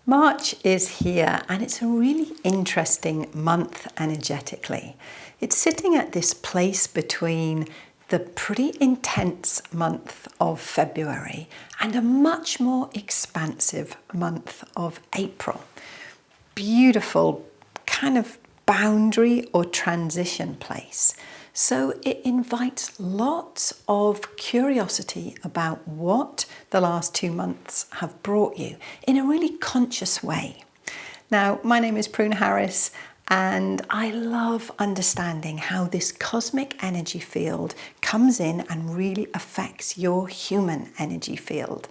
March is here and it's a really interesting month energetically. It's sitting at this place between the pretty intense month of February and a much more expansive month of April. Beautiful kind of boundary or transition place. So it invites lots of curiosity about what the last 2 months have brought you in a really conscious way. Now, my name is Prune and I love understanding how this cosmic energy field comes in and really affects your human energy field.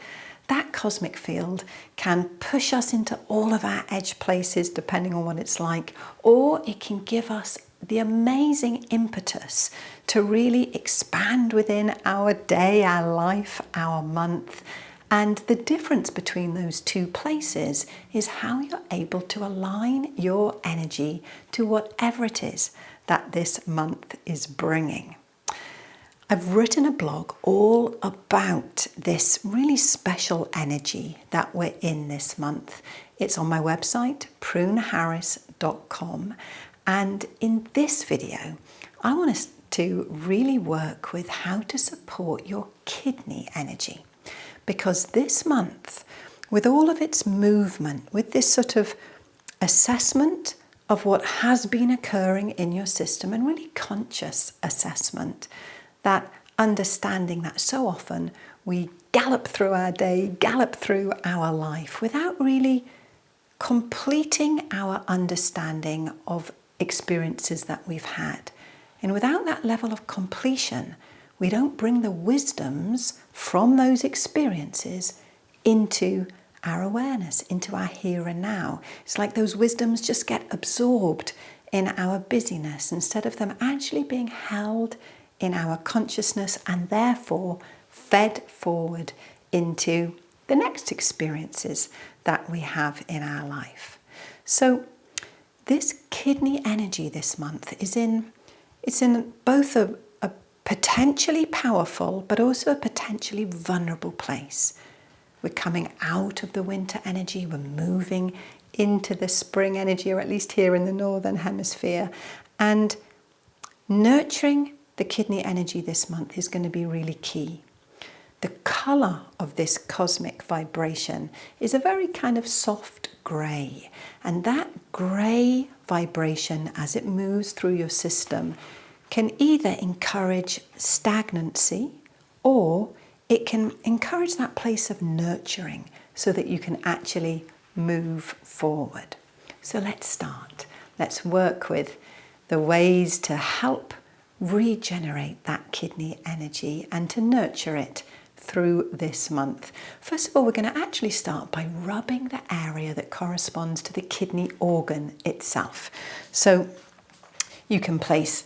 That cosmic field can push us into all of our edge places depending on what it's like, or it can give us the amazing impetus to really expand within our day, our life, our month. And the difference between those two places is how you're able to align your energy to whatever it is that this month is bringing. I've written a blog all about this really special energy that we're in this month. It's on my website, pruneharris.com. And in this video, I want us to really work with how to support your kidney energy. Because this month, with all of its movement, with this sort of assessment of what has been occurring in your system and really conscious assessment, that understanding that so often we gallop through our day, gallop through our life without really completing our understanding of experiences that we've had. And without that level of completion, we don't bring the wisdoms from those experiences into our awareness, into our here and now. It's like those wisdoms just get absorbed in our busyness instead of them actually being held in our consciousness and therefore fed forward into the next experiences that we have in our life. So this kidney energy this month it's in both a potentially powerful but also a potentially vulnerable place. We're coming out of the winter energy, we're moving into the spring energy, or at least here in the northern hemisphere, and nurturing the kidney energy this month is going to be really key. The colour of this cosmic vibration is a very kind of soft grey, and that grey vibration as it moves through your system can either encourage stagnancy or it can encourage that place of nurturing so that you can actually move forward. So let's start. Let's work with the ways to help regenerate that kidney energy and to nurture it through this month. First of all, we're going to actually start by rubbing the area that corresponds to the kidney organ itself. So you can place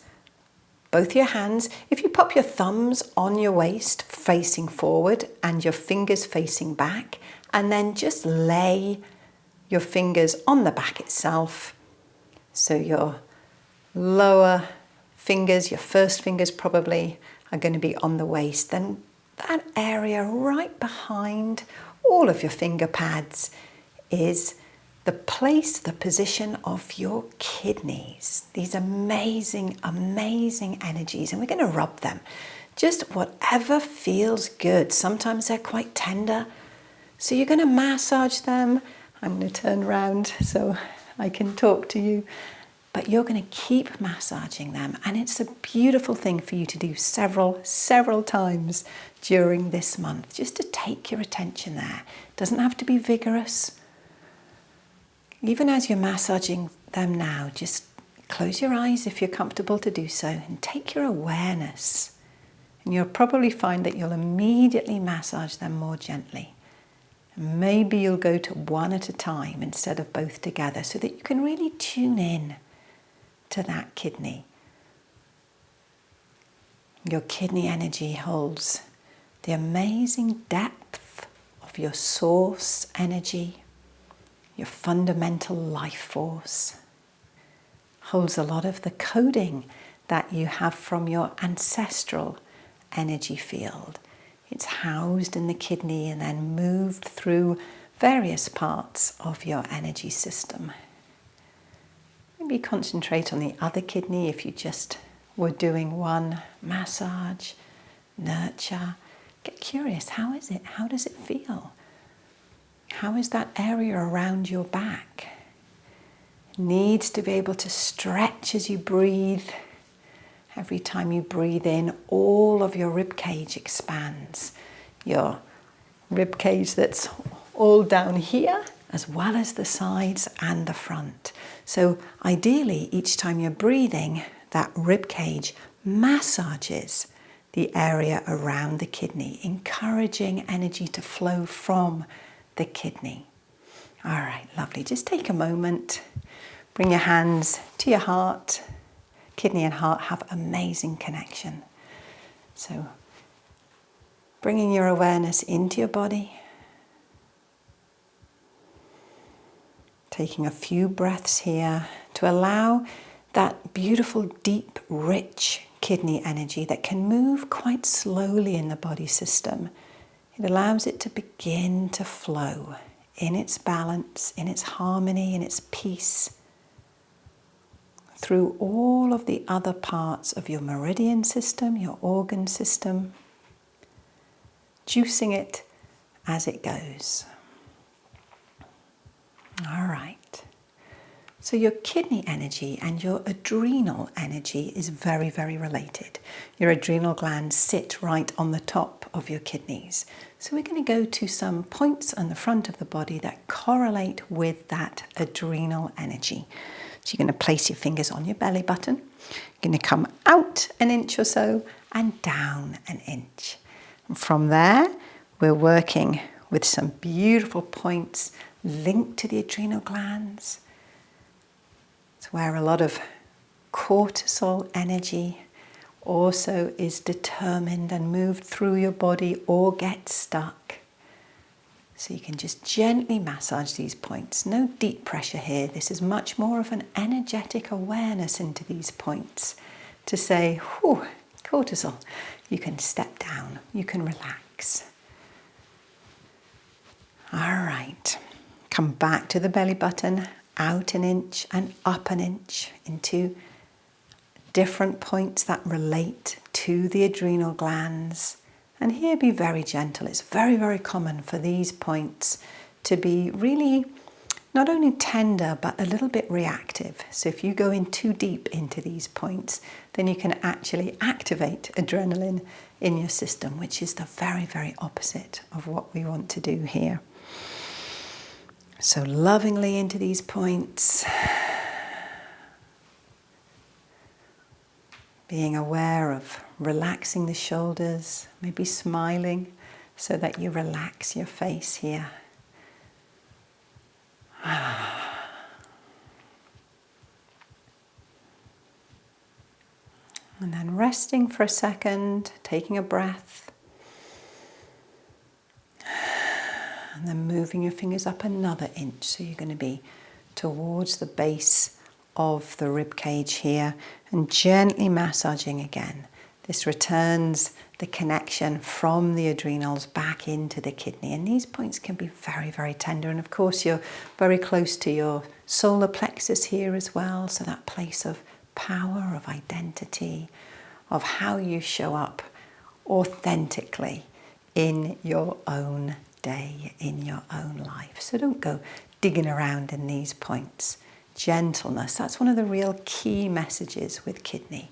both your hands, if you pop your thumbs on your waist facing forward and your fingers facing back, and then just lay your fingers on the back itself. So your lower fingers, your first fingers probably, are going to be on the waist. Then that area right behind all of your finger pads is the place, the position of your kidneys. These amazing, amazing energies. And we're going to rub them. Just whatever feels good. Sometimes they're quite tender. So you're going to massage them. I'm going to turn around so I can talk to you. But you're going to keep massaging them. And it's a beautiful thing for you to do several times during this month. Just to take your attention there. It doesn't have to be vigorous. Even as you're massaging them now, just close your eyes if you're comfortable to do so and take your awareness. And you'll probably find that you'll immediately massage them more gently. And maybe you'll go to one at a time instead of both together so that you can really tune in to that kidney. Your kidney energy holds the amazing depth of your source energy. Your fundamental life force holds a lot of the coding that you have from your ancestral energy field. It's housed in the kidney and then moved through various parts of your energy system. Maybe concentrate on the other kidney if you just were doing one. Massage, nurture. Get curious, how is it? How does it feel? How is that area around your back? It needs to be able to stretch as you breathe. Every time you breathe in, all of your rib cage expands. Your rib cage that's all down here, as well as the sides and the front. So ideally, each time you're breathing, that rib cage massages the area around the kidney, encouraging energy to flow from the kidney. All right, lovely. Just take a moment, bring your hands to your heart. Kidney and heart have amazing connection. So bringing your awareness into your body, taking a few breaths here to allow that beautiful, deep, rich kidney energy that can move quite slowly in the body system. It allows it to begin to flow in its balance, in its harmony, in its peace, through all of the other parts of your meridian system, your organ system, juicing it as it goes. All right. So your kidney energy and your adrenal energy is very, very related. Your adrenal glands sit right on the top of your kidneys. So we're going to go to some points on the front of the body that correlate with that adrenal energy. So you're going to place your fingers on your belly button. You're going to come out an inch or so and down an inch. And from there, we're working with some beautiful points linked to the adrenal glands. It's where a lot of cortisol energy also is determined and moved through your body or gets stuck. So you can just gently massage these points. No deep pressure here. This is much more of an energetic awareness into these points to say, whew, cortisol, you can step down, you can relax. All right, come back to the belly button, out an inch and up an inch into different points that relate to the adrenal glands. And here be very gentle. It's very, very common for these points to be really not only tender, but a little bit reactive. So if you go in too deep into these points, then you can actually activate adrenaline in your system, which is the very, very opposite of what we want to do here. So lovingly into these points, being aware of relaxing the shoulders, maybe smiling so that you relax your face here. And then resting for a second, taking a breath. And then moving your fingers up another inch. So you're going to be towards the base of the rib cage here and gently massaging again. This returns the connection from the adrenals back into the kidney. And these points can be very, very tender. And of course, you're very close to your solar plexus here as well. So that place of power, of identity, of how you show up authentically in your own day, in your own life. So don't go digging around in these points. Gentleness, that's one of the real key messages with kidney.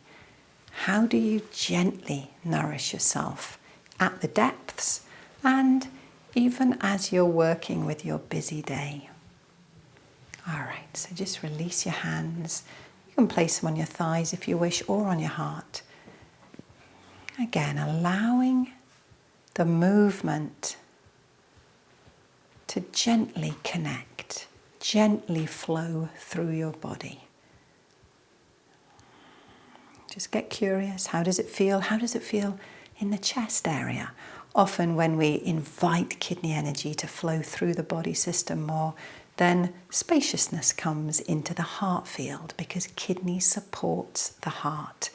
How do you gently nourish yourself at the depths and even as you're working with your busy day? All right, so just release your hands. You can place them on your thighs if you wish, or on your heart. Again, allowing the movement to gently connect, gently flow through your body. Just get curious. How does it feel? How does it feel in the chest area? Often when we invite kidney energy to flow through the body system more, then spaciousness comes into the heart field because kidney supports the heart.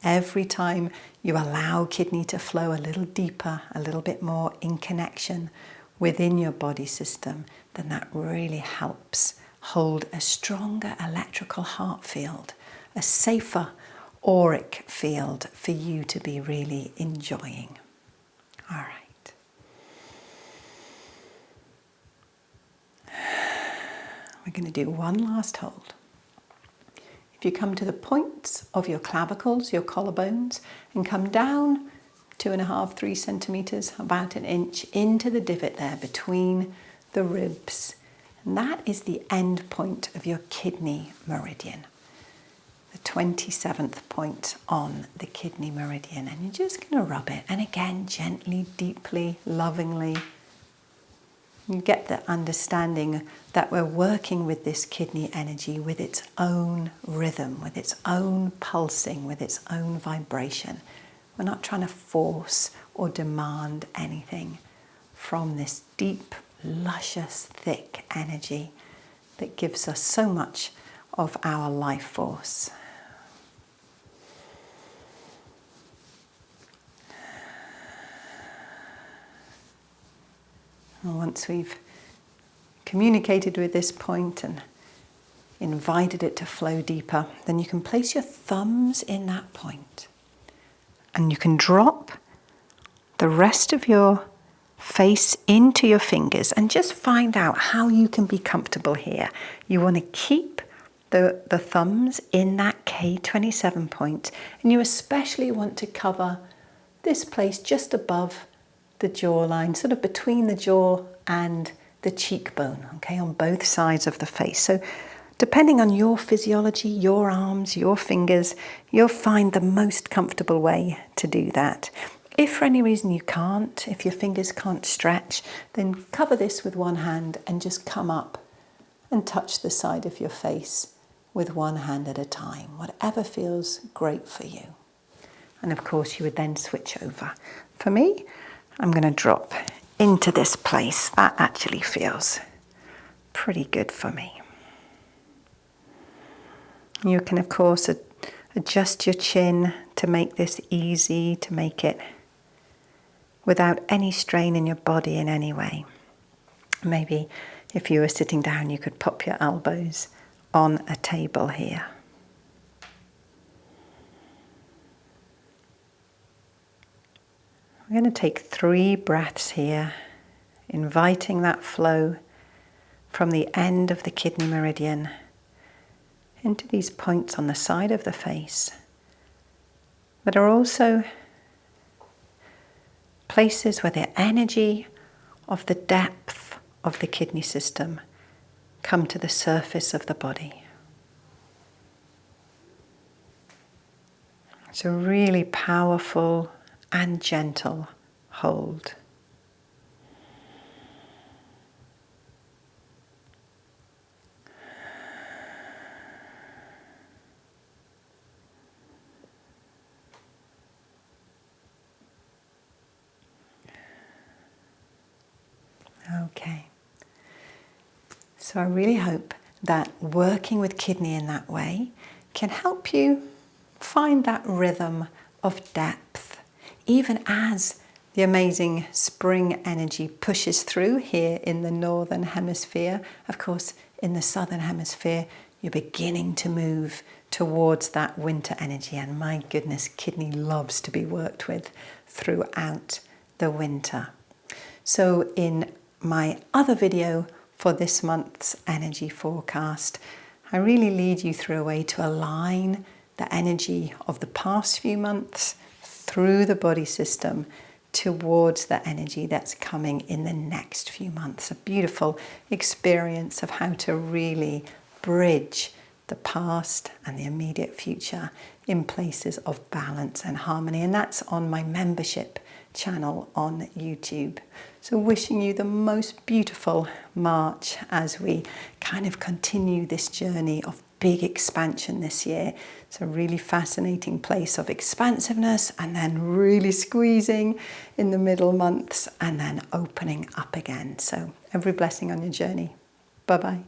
Every time you allow kidney to flow a little deeper, a little bit more in connection within your body system, then that really helps hold a stronger electrical heart field, a safer auric field for you to be really enjoying. All right. We're going to do one last hold. If you come to the points of your clavicles, your collarbones, and come down 2.5, 3 centimetres, about an inch, into the divot there between the ribs. And that is the end point of your kidney meridian, the 27th point on the kidney meridian. And you're just going to rub it. And again, gently, deeply, lovingly. You get the understanding that we're working with this kidney energy with its own rhythm, with its own pulsing, with its own vibration. We're not trying to force or demand anything from this deep, luscious, thick energy that gives us so much of our life force. And once we've communicated with this point and invited it to flow deeper, then you can place your thumbs in that point. And you can drop the rest of your face into your fingers and just find out how you can be comfortable here. You want to keep the thumbs in that K27 point, and you especially want to cover this place just above the jawline, sort of between the jaw and the cheekbone, okay, on both sides of the face. So depending on your physiology, your arms, your fingers, you'll find the most comfortable way to do that. If for any reason you can't, if your fingers can't stretch, then cover this with one hand and just come up and touch the side of your face with one hand at a time, whatever feels great for you. And of course you would then switch over. For me, I'm going to drop into this place. That actually feels pretty good for me. You can, of course, adjust your chin to make this easy, to make it without any strain in your body in any way. Maybe if you were sitting down, you could pop your elbows on a table here. We're going to take 3 breaths here, inviting that flow from the end of the kidney meridian into these points on the side of the face that are also places where the energy of the depth of the kidney system come to the surface of the body. It's a really powerful and gentle hold. Okay. So I really hope that working with kidney in that way can help you find that rhythm of depth, even as the amazing spring energy pushes through here in the northern hemisphere. Of course, in the southern hemisphere, you're beginning to move towards that winter energy. And my goodness, kidney loves to be worked with throughout the winter. So in my other video for this month's energy forecast, I really lead you through a way to align the energy of the past few months through the body system towards the energy that's coming in the next few months. A beautiful experience of how to really bridge the past and the immediate future in places of balance and harmony. And that's on my membership channel on YouTube. So wishing you the most beautiful March as we kind of continue this journey of big expansion this year. It's a really fascinating place of expansiveness and then really squeezing in the middle months and then opening up again. So every blessing on your journey. Bye-bye.